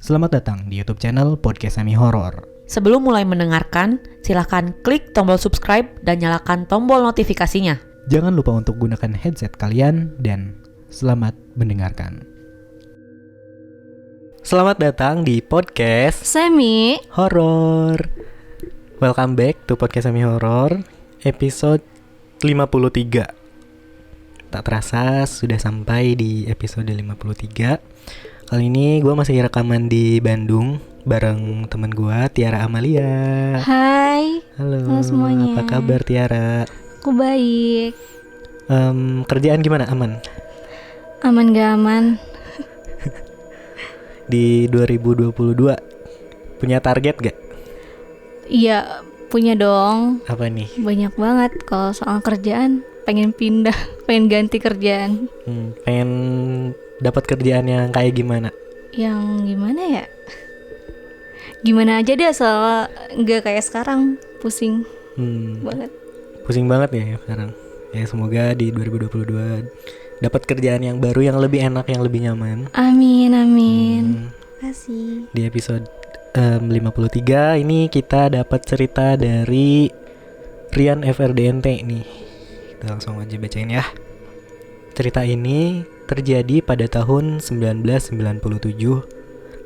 Selamat datang di YouTube channel Podcast Semi Horor. Sebelum mulai mendengarkan, silakan klik tombol subscribe dan nyalakan tombol notifikasinya. Jangan lupa untuk gunakan headset kalian dan selamat mendengarkan. Selamat datang di Podcast Semi Horor. Welcome back to Podcast Semi Horor episode 53. Tak terasa sudah sampai di episode 53. Kali ini gue masih rekaman di Bandung bareng teman gue Tiara Amalia. Hai. Halo semuanya. Apa kabar Tiara? Aku baik. Kerjaan gimana? Aman? Aman gak aman? Di 2022 punya target gak? Iya, punya dong. Apa nih? Banyak banget. Kalau soal kerjaan, pengen pindah, pengen ganti kerjaan. Pengen dapat kerjaan yang kayak gimana? Yang gimana ya? Gimana aja deh, asal gak kayak sekarang. Pusing banget. Pusing banget ya sekarang. Ya semoga di 2022 dapat kerjaan yang baru, yang lebih enak, yang lebih nyaman. Amin, amin. Kasih. Di episode 53 ini kita dapat cerita dari Rian FRDNT nih. Kita langsung aja bacain ya. Cerita ini terjadi pada tahun 1997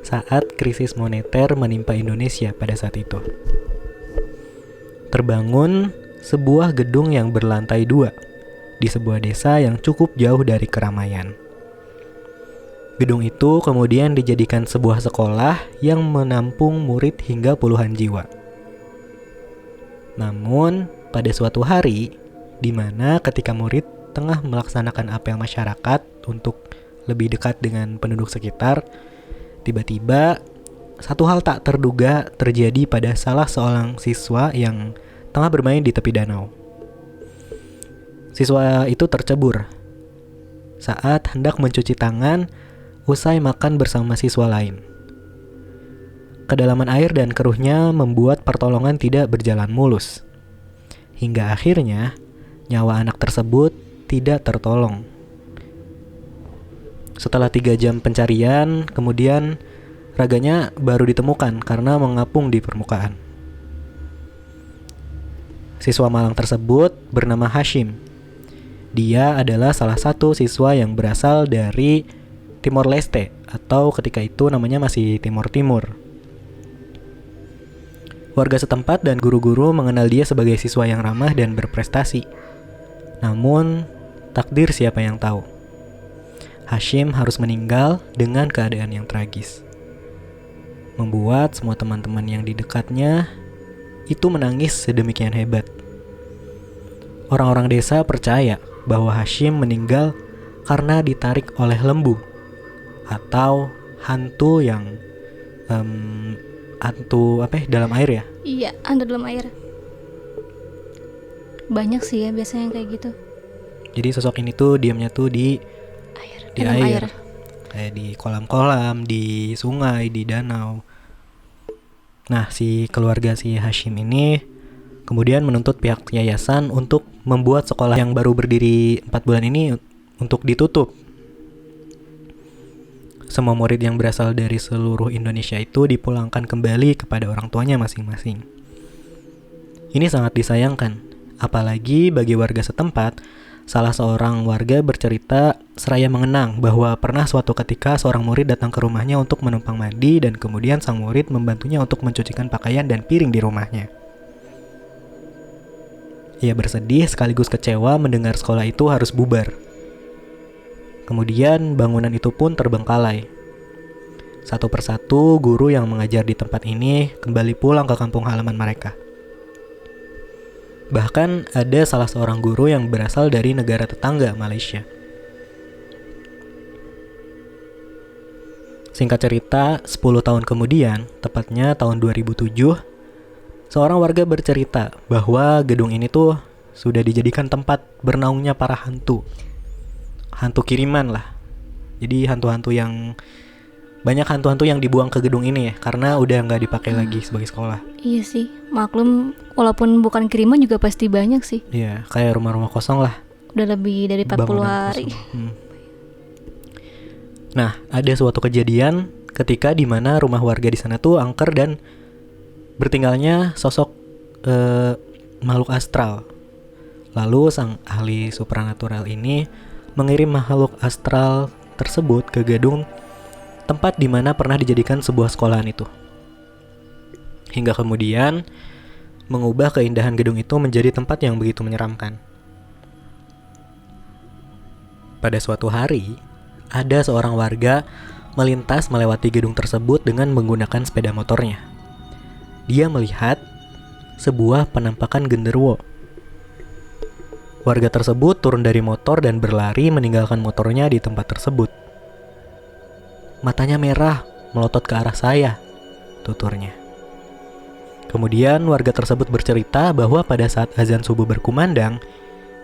saat krisis moneter menimpa Indonesia pada saat itu. Terbangun sebuah gedung yang berlantai 2 di sebuah desa yang cukup jauh dari keramaian. Gedung itu kemudian dijadikan sebuah sekolah yang menampung murid hingga puluhan jiwa. Namun, pada suatu hari, di mana ketika murid tengah melaksanakan apel masyarakat untuk lebih dekat dengan penduduk sekitar, tiba-tiba satu hal tak terduga terjadi pada salah seorang siswa yang tengah bermain di tepi danau. Siswa itu tercebur saat hendak mencuci tangan usai makan bersama siswa lain. Kedalaman air dan keruhnya membuat pertolongan tidak berjalan mulus. Hingga akhirnya nyawa anak tersebut tidak tertolong. Setelah 3 jam pencarian, kemudian raganya baru ditemukan karena mengapung di permukaan. Siswa malang tersebut bernama Hashim. Dia adalah salah satu siswa yang berasal dari Timor Leste, atau ketika itu namanya masih Timor Timur. Warga setempat dan guru-guru mengenal dia sebagai siswa yang ramah dan berprestasi. Namun, takdir siapa yang tahu. Hashim harus meninggal dengan keadaan yang tragis. Membuat semua teman-teman yang di dekatnya itu menangis sedemikian hebat. Orang-orang desa percaya bahwa Hashim meninggal karena ditarik oleh lembu atau hantu yang dalam air ya? Iya, hantu dalam air. Banyak sih ya biasanya yang kayak gitu. Jadi sosok ini tuh diamnya tuh di air. Kayak di kolam-kolam, di sungai, di danau. Nah, si keluarga si Hashim ini kemudian menuntut pihak yayasan untuk membuat sekolah yang baru berdiri 4 bulan ini untuk ditutup. Semua murid yang berasal dari seluruh Indonesia itu dipulangkan kembali kepada orang tuanya masing-masing. Ini sangat disayangkan, apalagi bagi warga setempat. Salah seorang warga bercerita seraya mengenang bahwa pernah suatu ketika seorang murid datang ke rumahnya untuk menumpang mandi dan kemudian sang murid membantunya untuk mencucikan pakaian dan piring di rumahnya. Ia bersedih sekaligus kecewa mendengar sekolah itu harus bubar. Kemudian bangunan itu pun terbengkalai. Satu persatu guru yang mengajar di tempat ini kembali pulang ke kampung halaman mereka. Bahkan ada salah seorang guru yang berasal dari negara tetangga, Malaysia. Singkat cerita, 10 tahun kemudian, tepatnya tahun 2007, seorang warga bercerita bahwa gedung ini tuh sudah dijadikan tempat bernaungnya para hantu. Hantu kiriman lah. Jadi banyak hantu-hantu yang dibuang ke gedung ini ya, karena udah nggak dipakai lagi sebagai sekolah. Iya sih, maklum walaupun bukan kiriman juga pasti banyak sih. Iya, kayak rumah-rumah kosong lah. Udah lebih dari 40 hari. Nah, ada suatu kejadian ketika di mana rumah warga di sana tuh angker dan bertinggalnya sosok makhluk astral. Lalu sang ahli supranatural ini mengirim makhluk astral tersebut ke gedung tempat di mana pernah dijadikan sebuah sekolahan itu. Hingga kemudian mengubah keindahan gedung itu menjadi tempat yang begitu menyeramkan. Pada suatu hari, ada seorang warga melintas melewati gedung tersebut dengan menggunakan sepeda motornya. Dia melihat sebuah penampakan genderuwo. Warga tersebut turun dari motor dan berlari meninggalkan motornya di tempat tersebut. Matanya merah, melotot ke arah saya, tuturnya. Kemudian warga tersebut bercerita bahwa pada saat azan subuh berkumandang,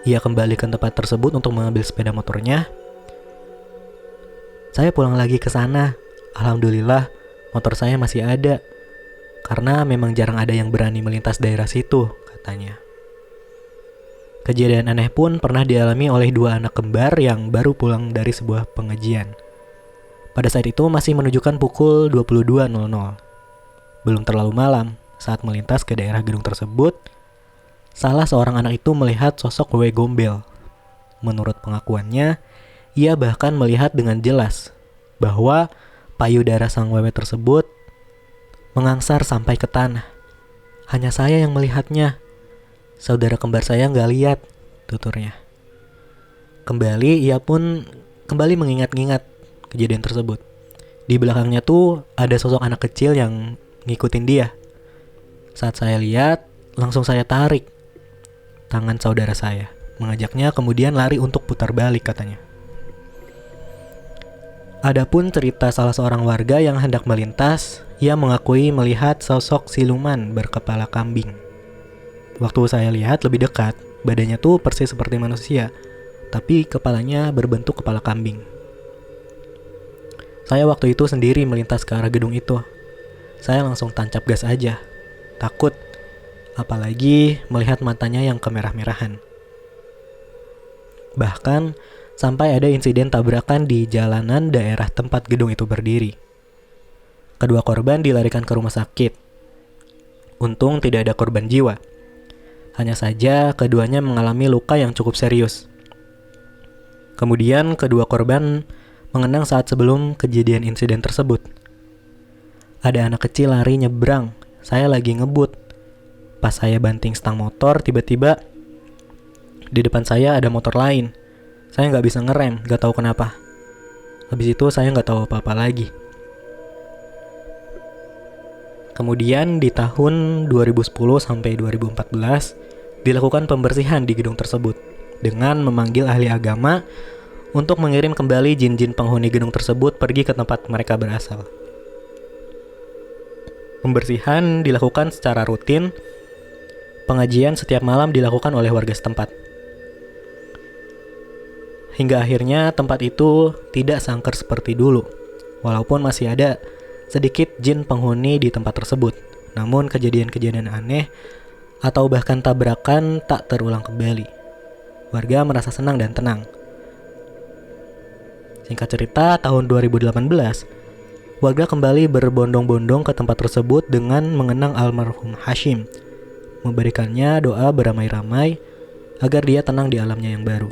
ia kembali ke tempat tersebut untuk mengambil sepeda motornya. Saya pulang lagi ke sana. Alhamdulillah, motor saya masih ada. Karena memang jarang ada yang berani melintas daerah situ, katanya. Kejadian aneh pun pernah dialami oleh 2 anak kembar yang baru pulang dari sebuah pengajian. Pada saat itu masih menunjukkan pukul 22.00. Belum terlalu malam, saat melintas ke daerah gedung tersebut, salah seorang anak itu melihat sosok wewe gombel. Menurut pengakuannya, ia bahkan melihat dengan jelas bahwa payudara sang wewe tersebut mengangsar sampai ke tanah. Hanya saya yang melihatnya. Saudara kembar saya nggak lihat, tuturnya. Kembali, ia pun kembali mengingat-ingat kejadian tersebut. Di belakangnya tuh ada sosok anak kecil yang ngikutin dia. Saat saya lihat, langsung saya tarik tangan saudara saya, mengajaknya kemudian lari untuk putar balik, katanya. Adapun cerita salah seorang warga yang hendak melintas, ia mengakui melihat sosok siluman berkepala kambing. Waktu saya lihat lebih dekat, badannya tuh persis seperti manusia, tapi kepalanya berbentuk kepala kambing. Saya waktu itu sendiri melintas ke arah gedung itu. Saya langsung tancap gas aja. Takut, apalagi melihat matanya yang kemerah-merahan. Bahkan, sampai ada insiden tabrakan di jalanan daerah tempat gedung itu berdiri. Kedua korban dilarikan ke rumah sakit. Untung tidak ada korban jiwa. Hanya saja keduanya mengalami luka yang cukup serius. Kemudian kedua korban mengenang saat sebelum kejadian insiden tersebut. Ada anak kecil lari nyebrang. Saya lagi ngebut. Pas saya banting stang motor, tiba-tiba di depan saya ada motor lain. Saya nggak bisa ngerem, nggak tahu kenapa. Habis itu saya nggak tahu apa-apa lagi. Kemudian di tahun 2010 sampai 2014 dilakukan pembersihan di gedung tersebut dengan memanggil ahli agama untuk mengirim kembali jin-jin penghuni gedung tersebut pergi ke tempat mereka berasal. Pembersihan dilakukan secara rutin. Pengajian setiap malam dilakukan oleh warga setempat. Hingga akhirnya tempat itu tidak seangker seperti dulu. Walaupun masih ada sedikit jin penghuni di tempat tersebut. Namun kejadian-kejadian aneh atau bahkan tabrakan tak terulang kembali. Warga merasa senang dan tenang. Singkat cerita, tahun 2018, warga kembali berbondong-bondong ke tempat tersebut dengan mengenang almarhum Hashim, memberikannya doa beramai-ramai agar dia tenang di alamnya yang baru.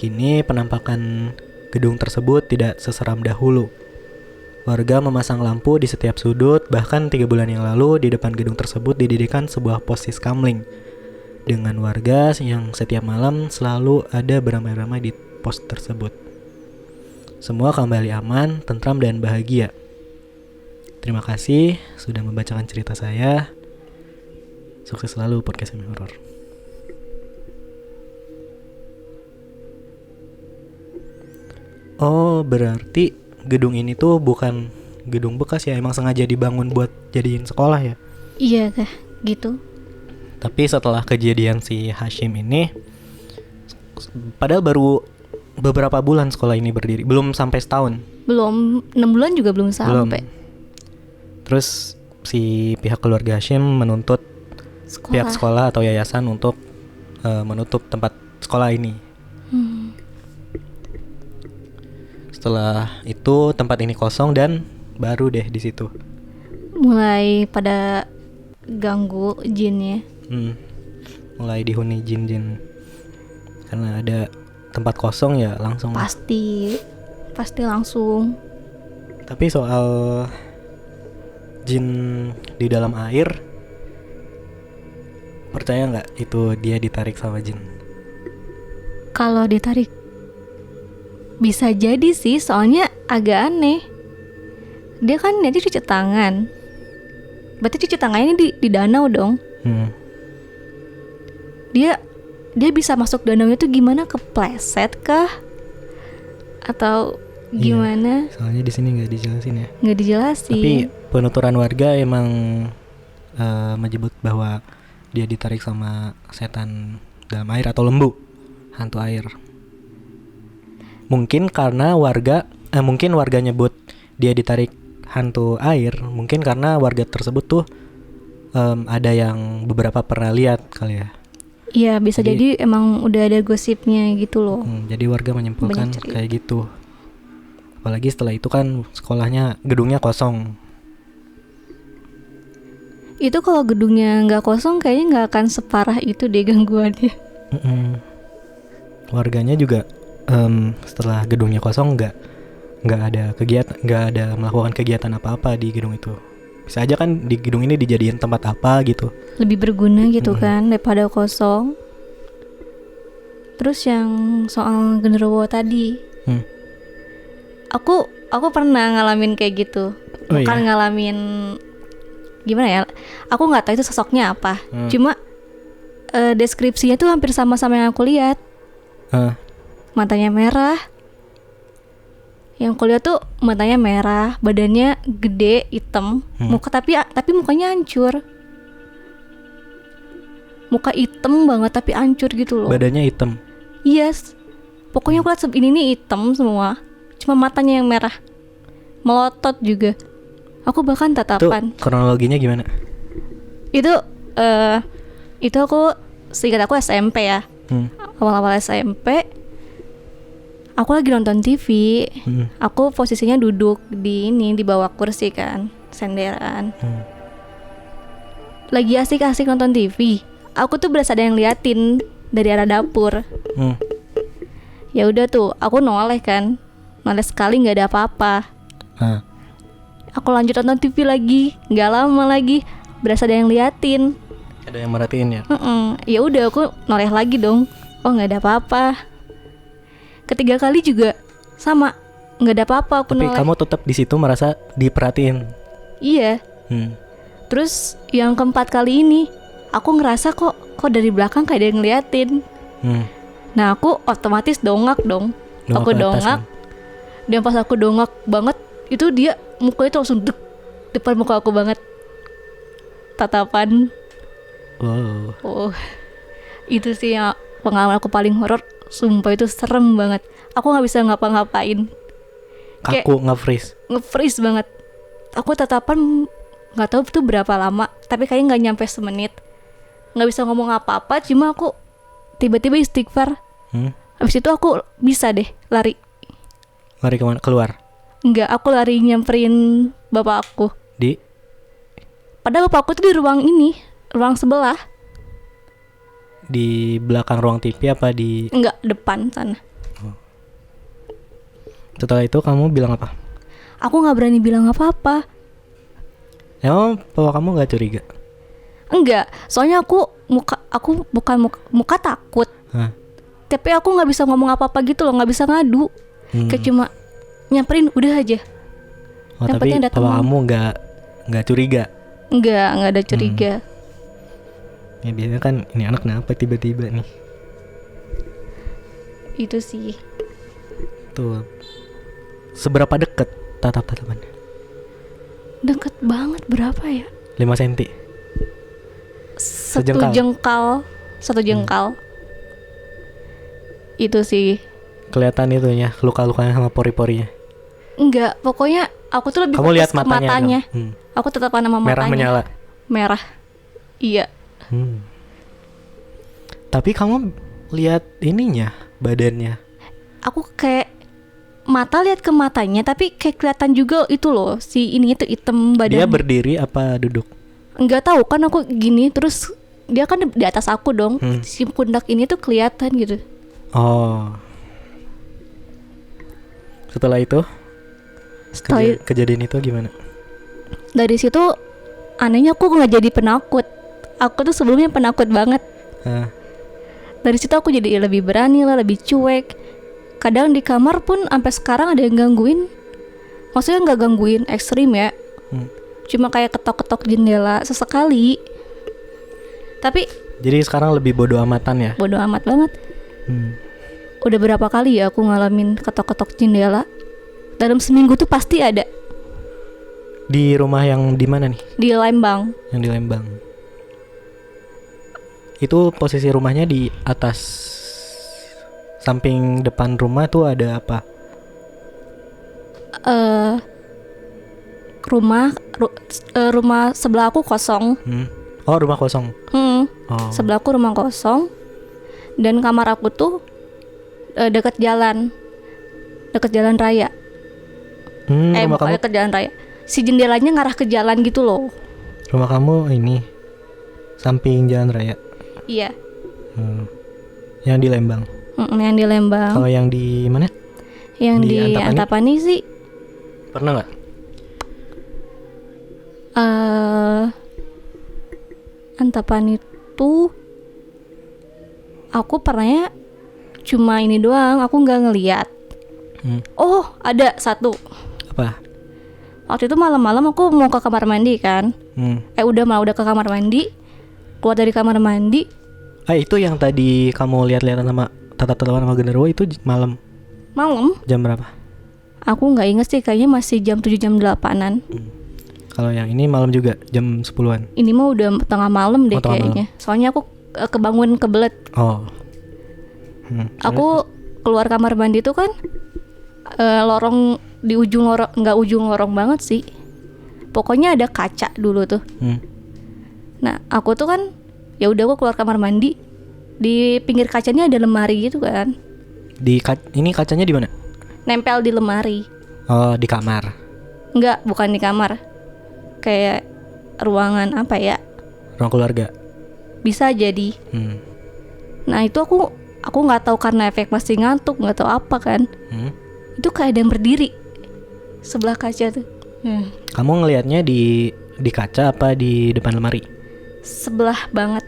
Kini penampakan gedung tersebut tidak seseram dahulu. Warga memasang lampu di setiap sudut, bahkan 3 bulan yang lalu di depan gedung tersebut didirikan sebuah pos siskamling dengan warga yang setiap malam selalu ada beramai-ramai di pos tersebut. Semua kembali aman, tentram dan bahagia. Terima kasih sudah membacakan cerita saya. Sukses selalu podcast Semi Horor. Oh, berarti gedung ini tuh bukan gedung bekas ya, emang sengaja dibangun buat jadiin sekolah ya? Iya kah, gitu. Tapi setelah kejadian si Hashim ini, padahal baru beberapa bulan sekolah ini berdiri, belum sampai setahun. Belum, 6 bulan juga belum sampai. Terus si pihak keluarga Hashim menuntut pihak sekolah atau yayasan untuk menutup tempat sekolah ini. Setelah itu tempat ini kosong dan baru deh di situ. Mulai pada ganggu jinnya. Mulai dihuni jin-jin. Karena ada tempat kosong ya langsung. Pasti langsung. Tapi soal jin di dalam air, percaya nggak itu dia ditarik sama jin? Kalau ditarik bisa jadi sih, soalnya agak aneh. Dia kan nanti cuci tangan. Berarti cuci tangannya di danau dong. Dia bisa masuk danau itu gimana? Kepleset kah? Atau gimana? Iya, soalnya di sini nggak dijelasin ya. Nggak dijelasin. Tapi penuturan warga emang menyebut bahwa dia ditarik sama setan dalam air atau lembu, hantu air. Mungkin karena mungkin warga nyebut dia ditarik hantu air, mungkin karena warga tersebut tuh ada yang beberapa pernah lihat kali ya. Iya, bisa jadi emang udah ada gosipnya gitu loh. Jadi warga menyimpulkan kayak gitu. Apalagi setelah itu kan gedungnya kosong. Itu kalau gedungnya nggak kosong kayaknya nggak akan separah itu deh gangguannya. Warganya juga setelah gedungnya kosong nggak ada kegiatan, nggak ada melakukan kegiatan apa-apa di gedung itu. Bisa aja kan di gedung ini dijadiin tempat apa gitu. Lebih berguna gitu kan daripada kosong. Terus yang soal genderuwo tadi, aku pernah ngalamin kayak gitu. Bukan ngalamin gimana ya? Aku nggak tahu itu sosoknya apa. Cuma deskripsinya tuh hampir sama-sama yang aku lihat. Matanya merah. Yang aku lihat tuh matanya merah, badannya gede, hitam, muka tapi mukanya hancur. Muka hitam banget tapi hancur gitu loh. Badannya hitam. Yes. Pokoknya aku lihat ini nih hitam semua. Cuma matanya yang merah. Melotot juga. Aku bahkan tatapan. Itu kronologinya gimana? Itu aku seingat aku SMP ya. Awal-awal SMP. Aku lagi nonton TV. Aku posisinya duduk di bawah kursi kan, senderan. Lagi asik-asik nonton TV. Aku tuh berasa ada yang liatin dari arah dapur. Ya udah tuh, aku noleh kan. Noleh sekali nggak ada apa-apa. Aku lanjut nonton TV lagi. Nggak lama lagi, berasa ada yang liatin. Ada yang merhatiin ya? Ya udah, aku noleh lagi dong. Oh nggak ada apa-apa. Ketiga kali juga sama, nggak ada apa-apa aku noleh. Tapi kamu tetap di situ merasa diperhatiin. Iya. Terus yang keempat kali ini, aku ngerasa kok dari belakang kayak ada yang ngeliatin. Nah aku otomatis dongak dong. Aku dongak. Dan pas aku dongak banget, itu dia mukanya tuh langsung depan muka aku banget. Tatapan. Oh, itu sih yang pengalaman aku paling horor. Sumpah itu serem banget. Aku gak bisa ngapa-ngapain. Kaku, nge-freeze banget. Aku tatapan gak tahu itu berapa lama, tapi kayaknya gak nyampe semenit. Gak bisa ngomong apa-apa, cuma aku tiba-tiba istighfar. Habis itu aku bisa deh lari. Lari kemana? Keluar? Enggak, aku lari nyamperin bapak aku. Padahal bapak aku tuh di ruang sebelah. Di belakang ruang TV apa di? Enggak, depan sana. Setelah itu kamu bilang apa? Aku gak berani bilang apa-apa. Emang bapak kamu gak curiga? Enggak, soalnya aku bukan muka takut. Tapi aku gak bisa ngomong apa-apa gitu loh, gak bisa ngadu. Kayak cuma nyamperin udah aja. Tapi bapak kamu gak curiga? Enggak ada curiga. Ya biasanya kan ini anak kenapa tiba-tiba nih. Itu sih. Tuh. Seberapa deket tatap-tatapannya? Deket banget, berapa ya? 5 cm. Satu jengkal. Itu sih. Kelihatan itunya, luka-lukanya sama pori-porinya. Enggak, pokoknya aku tuh lebih fokus lihat ke matanya. Aku tatapan sama matanya. Merah menyala. Merah. Iya. Tapi kamu lihat ininya, badannya. Aku kayak mata lihat ke matanya, tapi kayak kelihatan juga itu loh, si ini itu hitam badannya. Dia berdiri apa duduk? Enggak tahu kan, aku gini terus dia kan di atas aku dong. Si pundak ini tuh kelihatan gitu. Oh. Setelah itu kejadian itu gimana? Dari situ anehnya aku nggak jadi penakut. Aku tuh sebelumnya penakut banget. Dari situ aku jadi lebih berani lah, lebih cuek. Kadang di kamar pun sampai sekarang ada yang gangguin. Maksudnya nggak gangguin ekstrim ya. Cuma kayak ketok-ketok jendela sesekali. Tapi jadi sekarang lebih bodo amatan ya? Bodo amat banget. Udah berapa kali ya aku ngalamin ketok-ketok jendela. Dalam seminggu tuh pasti ada. Di rumah yang di mana nih? Di Lembang. Yang di Lembang. Itu posisi rumahnya di atas, samping depan rumah tuh ada apa? Rumah sebelah aku kosong. Oh, rumah kosong. Oh. Sebelah aku rumah kosong. Dan kamar aku tuh dekat jalan raya. Rumah kamu Dekat jalan raya. Si jendelanya ngarah ke jalan gitu loh. Rumah kamu ini samping jalan raya. Iya. Yang di Lembang. Yang di Lembang. Kalau yang di mana? Yang di Antapani sih. Pernah nggak? Antapani tuh aku pernahnya cuma ini doang, aku nggak ngeliat. Oh, ada satu. Apa? Waktu itu malam-malam aku mau ke kamar mandi kan. Udah ke kamar mandi. Keluar dari kamar mandi. Itu yang tadi kamu lihat-lihatan sama tatap-tatapan sama genderuwo itu malam. Malam? Jam berapa? Aku nggak inget sih, kayaknya masih jam 7 jam 8-an. Kalau yang ini malam juga jam 10-an. Ini mah udah tengah malam deh kayaknya. Soalnya aku kebangun kebelet. Oh. Aku keluar kamar mandi tuh kan lorong di ujung lorong, nggak ujung lorong banget sih. Pokoknya ada kaca dulu tuh. Nah, aku tuh kan ya udah aku keluar kamar mandi. Di pinggir kacanya ada lemari gitu kan. Ini kacanya di mana? Nempel di lemari. Oh, di kamar. Enggak, bukan di kamar. Kayak ruangan apa ya? Ruang keluarga. Bisa jadi. Nah, itu aku nggak tahu karena efek masih ngantuk, nggak tahu apa kan. Itu kayak ada yang berdiri sebelah kaca tuh. Kamu ngelihatnya di kaca apa di depan lemari? Sebelah banget.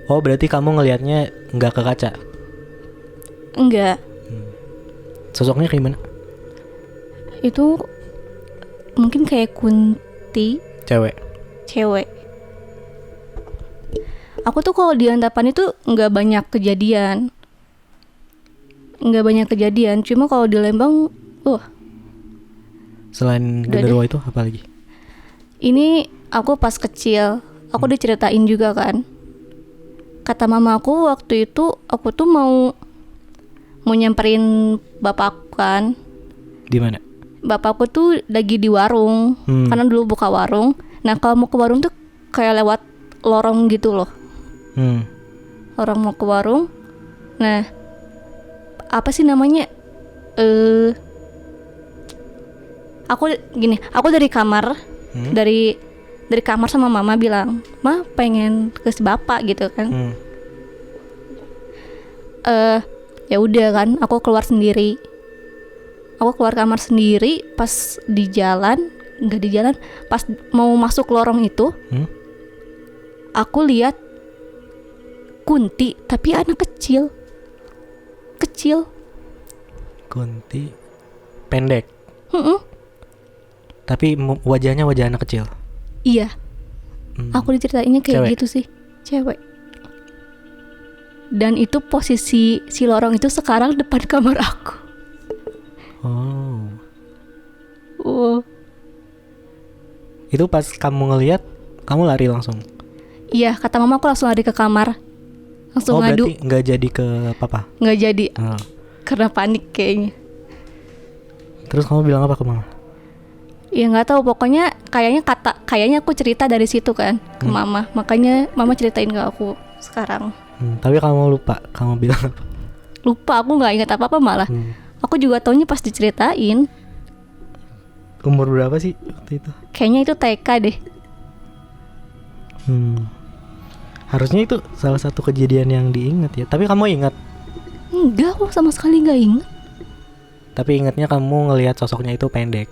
Oh, berarti kamu ngelihatnya nggak ke kaca? Enggak. Sosoknya kayak gimana? Itu mungkin kayak kunti. Cewek. Aku tuh kalau di Antapani tuh nggak banyak kejadian. Cuma kalau di Lembang, Selain genderuwo itu apa lagi? Ini aku pas kecil, aku diceritain juga kan. Kata mama aku waktu itu, aku tuh mau nyamperin bapakku kan. Di mana? Bapakku tuh lagi di warung, karena dulu buka warung. Nah, kalau mau ke warung tuh kayak lewat lorong gitu loh. Orang mau ke warung. Nah, apa sih namanya? Aku dari kamar, dari kamar sama mama bilang, "Ma, pengen ke si bapak," gitu kan. Ya udah kan, aku keluar sendiri. Aku keluar kamar sendiri, pas pas mau masuk lorong itu, aku lihat kunti, tapi anak kecil. Kunti pendek. Tapi wajahnya wajah anak kecil. Iya. Aku diceritainnya kayak Cewek. gitu sih, cewek. Dan itu posisi si lorong itu sekarang depan kamar aku. Itu pas kamu ngelihat, kamu lari langsung? Iya, kata mama aku langsung lari ke kamar. Langsung ngadu. Berarti nggak jadi ke papa? Nggak jadi, karena panik kayaknya. Terus kamu bilang apa ke mama? Ya nggak tahu, pokoknya kayaknya aku cerita dari situ kan ke mama. Makanya mama ceritain ke aku sekarang. Tapi kamu lupa, kamu bilang apa? Lupa, aku nggak ingat apa-apa malah. Aku juga taunya pas diceritain. Umur berapa sih waktu itu? Kayaknya itu TK deh. Harusnya itu salah satu kejadian yang diingat ya. Tapi kamu ingat? Enggak, aku sama sekali nggak ingat. Tapi ingatnya kamu ngelihat sosoknya itu pendek.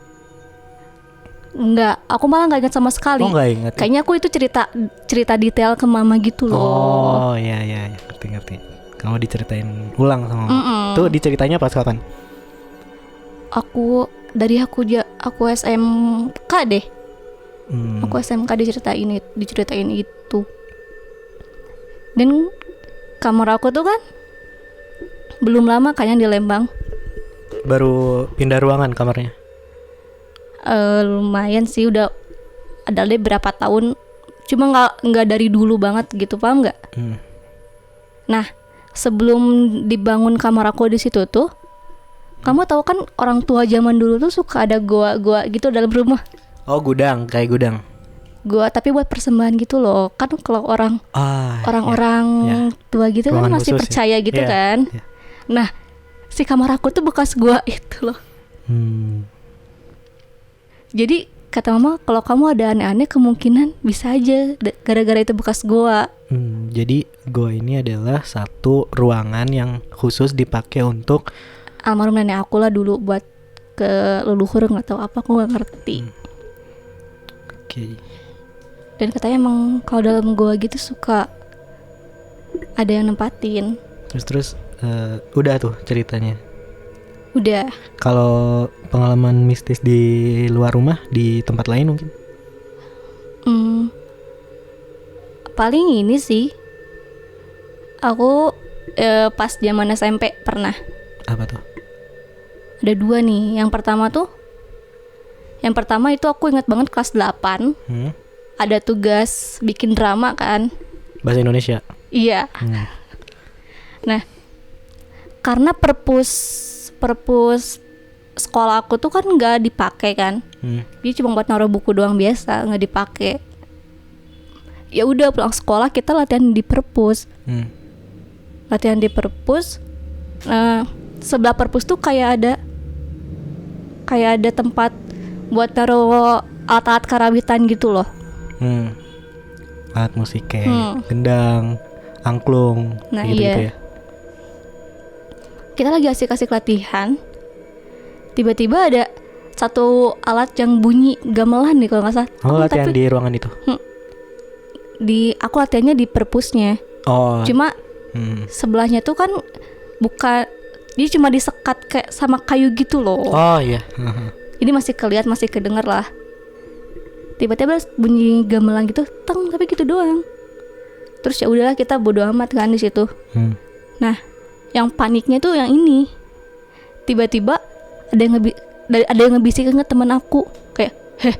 Enggak, aku malah nggak ingat sama sekali. Oh, nggak ingat. Kayaknya aku itu cerita detail ke mama gitu loh. Oh iya, ngerti. Kamu diceritain ulang sama mama. Tuh diceritanya pas kapan? Aku SMK deh. Aku SMK diceritain itu. Dan kamar aku tuh kan belum lama kayaknya di Lembang. Baru pindah ruangan kamarnya? Lumayan sih, udah ada deh berapa tahun. Cuma nggak dari dulu banget gitu, paham nggak? Nah, sebelum dibangun kamar aku di situ tuh, kamu tahu kan orang tua zaman dulu tuh suka ada goa-goa gitu dalam rumah. Oh, gudang, kayak gudang. Goa tapi buat persembahan gitu loh. Kan kalau orang-orang tua gitu ruangan kan masih khusus, percaya gitu kan. Nah, si kamar aku tuh bekas goa itu loh. Jadi kata mama, kalau kamu ada aneh-aneh kemungkinan bisa aja gara-gara itu bekas goa. Jadi goa ini adalah satu ruangan yang khusus dipakai untuk almarhum nenek aku lah dulu, buat ke leluhur, nggak tahu apa, aku nggak ngerti. Oke. Dan katanya emang kalau dalam goa gitu suka ada yang nempatin. Terus udah tuh ceritanya. Udah. Kalau pengalaman mistis di luar rumah, di tempat lain mungkin? Paling ini sih, aku pas zaman SMP pernah. Apa tuh? Ada 2 nih. Yang pertama itu aku ingat banget kelas 8. Ada tugas bikin drama kan. Bahasa Indonesia? Iya. Nah, karena perpus sekolah aku tuh kan nggak dipakai kan. Dia cuma buat naruh buku doang biasa, nggak dipakai. Ya udah, pulang sekolah kita latihan di perpus. Latihan di perpus. Sebelah perpus tuh kayak ada tempat buat naruh alat-alat karawitan gitu loh. Alat musik kayak gendang, angklung, gitu ya. Kita lagi asik-asik latihan, tiba-tiba ada satu alat yang bunyi gamelan nih kalau nggak salah. Oh, latihan di ruangan itu? Aku latihannya di perpusnya. Oh. Cuma sebelahnya tuh kan bukan, dia cuma disekat kayak sama kayu gitu loh. Oh iya. Ini masih kelihatan, masih kedenger lah. Tiba-tiba bunyi gamelan gitu, teng, tapi gitu doang. Terus ya udahlah, kita bodo amat kan di situ. Nah, yang paniknya tuh yang ini. Tiba-tiba ada yang ngebisikin ke teman aku kayak, "Heh."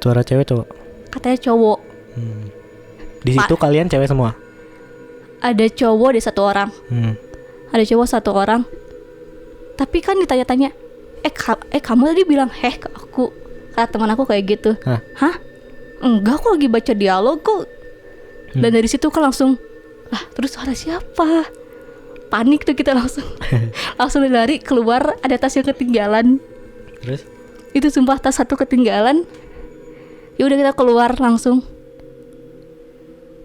Suara cewek cowok? Katanya cowok. Di situ kalian cewek semua? Ada cowok di 1 orang. Ada cowok 1 orang. Tapi kan ditanya-tanya, kamu tadi bilang heh ke aku. Kata teman aku kayak gitu. Hah? Enggak, aku lagi baca dialog kok. Dan dari situ kan langsung, lah terus suara siapa? Panik tuh kita langsung lari keluar, ada tas yang ketinggalan. Terus? Itu sumpah tas 1 ketinggalan. Ya udah, kita keluar langsung.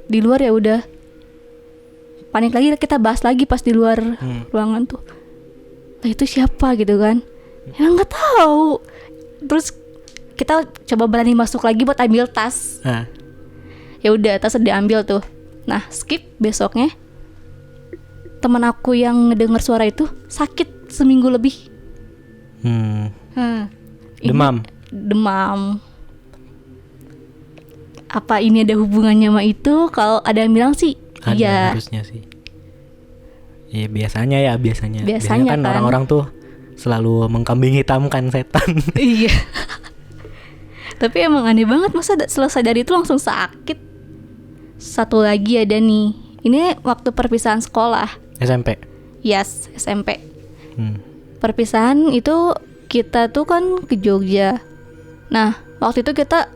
Di luar ya udah panik lagi, kita bahas lagi pas di luar ruangan tuh. Lah itu siapa gitu kan? Ya nggak tahu. Terus kita coba berani masuk lagi buat ambil tas. Ya udah, tas diambil tuh. Nah, skip, besoknya teman aku yang ngedenger suara itu sakit seminggu lebih. Demam. Apa ini ada hubungannya sama itu? Kalau ada yang bilang sih ada, harusnya sih. Iya, biasanya kan orang-orang tuh selalu mengkambing hitamkan setan. Iya. Tapi emang aneh banget, masa selesai dari itu langsung sakit. Satu lagi ada nih. Ini waktu perpisahan sekolah. SMP? Yes, SMP. Perpisahan itu kita tuh kan ke Jogja. Nah, waktu itu kita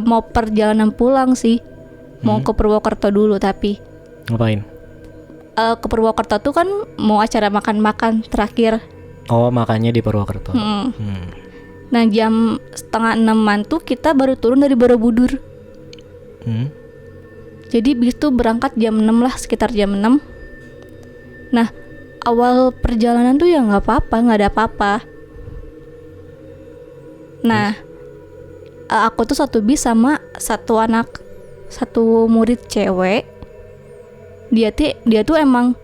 mau perjalanan pulang sih. Mau ke Purwokerto dulu tapi. Ngapain? Ke Purwokerto tuh kan mau acara makan-makan terakhir Oh, makanya di Purwokerto. Nah jam 5:30 tuh kita baru turun dari Borobudur. Jadi bis tuh berangkat jam 6 lah, sekitar jam 6. Nah awal perjalanan tuh ya nggak apa-apa, nggak ada apa-apa. Nah aku tuh satu bis sama satu murid cewek. Dia tuh emang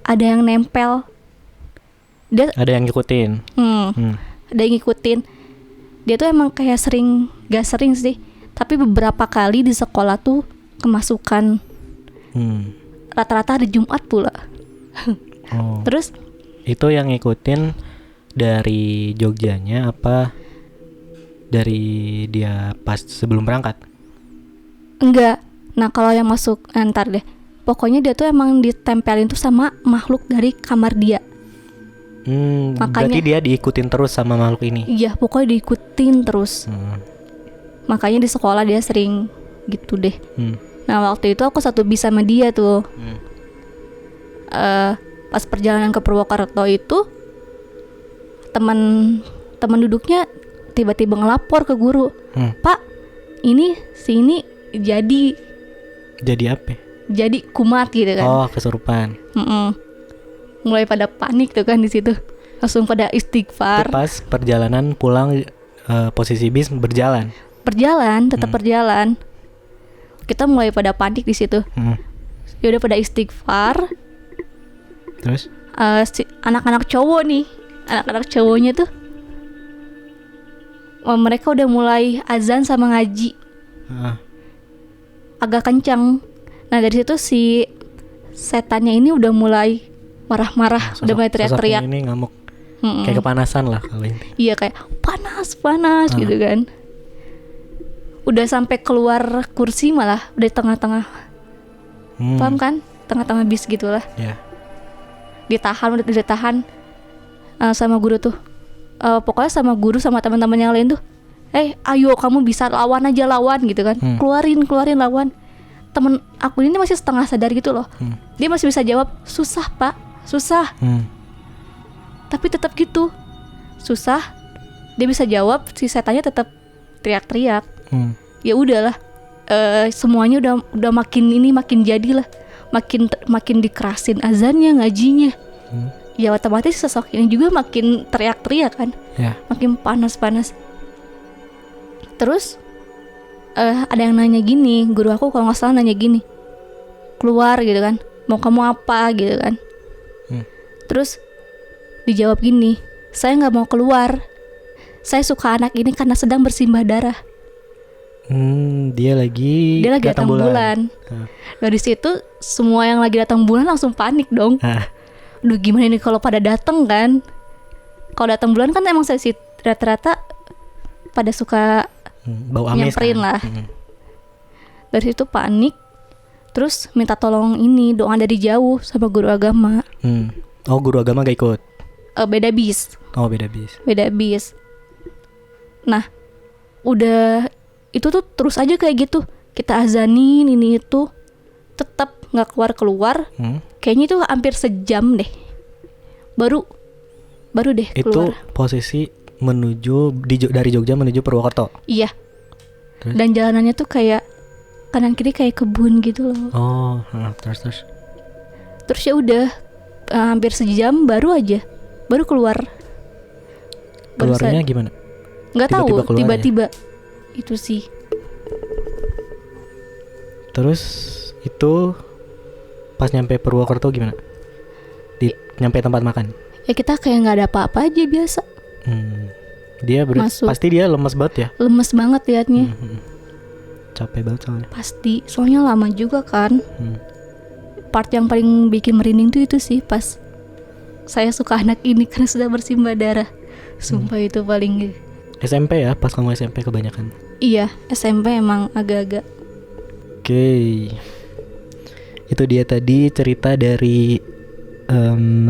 ada yang nempel. Ada yang ngikutin. Ada yang ngikutin. Dia tuh emang kayak gak sering sih, tapi beberapa kali di sekolah tuh kemasukan. Rata-rata hari Jumat pula. Terus itu yang ngikutin dari Jogjanya apa dari dia pas sebelum berangkat? Enggak. Nah kalau yang masuk ntar deh. Pokoknya dia tuh emang ditempelin tuh sama makhluk dari kamar dia. Berarti dia diikutin terus sama makhluk ini? Iya, pokoknya diikutin terus. Makanya di sekolah dia sering gitu deh. Nah waktu itu aku satu bis sama dia tuh. Pas perjalanan ke Purwokerto itu teman duduknya tiba-tiba ngelapor ke guru, Pak, ini jadi apa? Jadi kumat gitu kan. Oh, kesurupan. Mulai pada panik tuh kan di situ. Langsung pada istighfar. Pas perjalanan pulang posisi bis berjalan. Tetap berjalan. Kita mulai pada panik di situ. Ya udah pada istighfar. Terus anak-anak cowoknya tuh mereka udah mulai azan sama ngaji. Agak kencang. Nah dari situ si setannya ini udah mulai marah-marah, udah mulai teriak-teriak. Ini ngamuk. Kayak kepanasan lah kalau ini. Iya kayak panas gitu kan. Udah sampai keluar kursi malah, udah di tengah-tengah. Paham kan? Tengah-tengah bis gitulah. Yeah. Ditahan sama guru tuh. Pokoknya sama guru sama teman-teman yang lain tuh. Ayo kamu bisa lawan gitu kan. Keluarin lawan. Temen aku ini masih setengah sadar gitu loh. Dia masih bisa jawab, susah pak, susah. Tapi tetap gitu, susah. Dia bisa jawab, si setannya tetap teriak-teriak. Ya udahlah, semuanya udah makin jadilah, makin dikerasin azannya, ngajinya. Ya otomatis sosok ini juga makin teriak-teriak kan. Makin panas. Terus ada yang nanya gini, guru aku kalau nggak salah nanya gini, keluar gitu kan, mau kamu apa gitu kan. Terus dijawab gini, saya nggak mau keluar, saya suka anak ini karena sedang bersimbah darah. Dia lagi datang bulan. Dari situ semua yang lagi datang bulan langsung panik dong. Duh gimana nih kalau pada datang kan. Kalau datang bulan kan emang saya sih rata-rata pada suka bau amis nyamperin kan? lah. Dari situ panik. Terus minta tolong ini, doa dari jauh sama guru agama. Oh guru agama gak ikut? Beda bis. Oh beda bis. Nah udah itu tuh terus aja kayak gitu. Kita azanin ini itu, tetap gak keluar. Kayaknya itu hampir sejam deh. Baru deh keluar. Itu posisi dari Jogja menuju Purwokerto. Iya. Terus? Dan jalanannya tuh kayak kanan kiri kayak kebun gitu loh. Oh, terus. Terus ya udah hampir sejam baru keluar. Keluarnya gimana? Nggak tahu, tiba-tiba itu sih. Terus itu pas nyampe Purwokerto gimana? Nyampe tempat makan? Ya kita kayak nggak ada apa-apa aja biasa. Dia pasti dia lemes banget ya? Lemes banget liatnya. Capek banget soalnya. Pasti, soalnya lama juga kan. Part yang paling bikin merinding tuh itu sih pas saya suka anak ini karena sudah bersimbah darah. Sumpah itu paling. SMP ya, pas kamu SMP kebanyakan? Iya, SMP emang agak-agak. Oke. Itu dia tadi cerita dari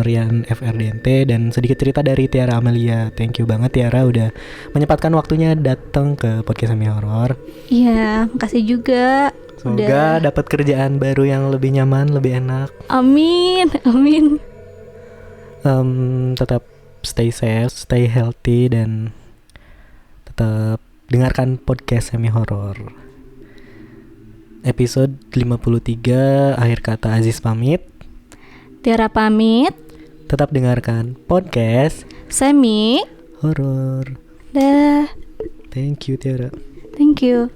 Rian FRDNT dan sedikit cerita dari Tiara Amalia. Thank you banget Tiara udah menyempatkan waktunya datang ke podcast Semi Horor. Iya, makasih juga. Semoga dapat kerjaan baru yang lebih nyaman, lebih enak. Amin. Tetap stay safe, stay healthy, dan tetap dengarkan podcast Semi Horor. Episode 53, akhir kata Aziz pamit. Tiara pamit. Tetap dengarkan podcast Semi Horor. Dah. Thank you Tiara. Thank you.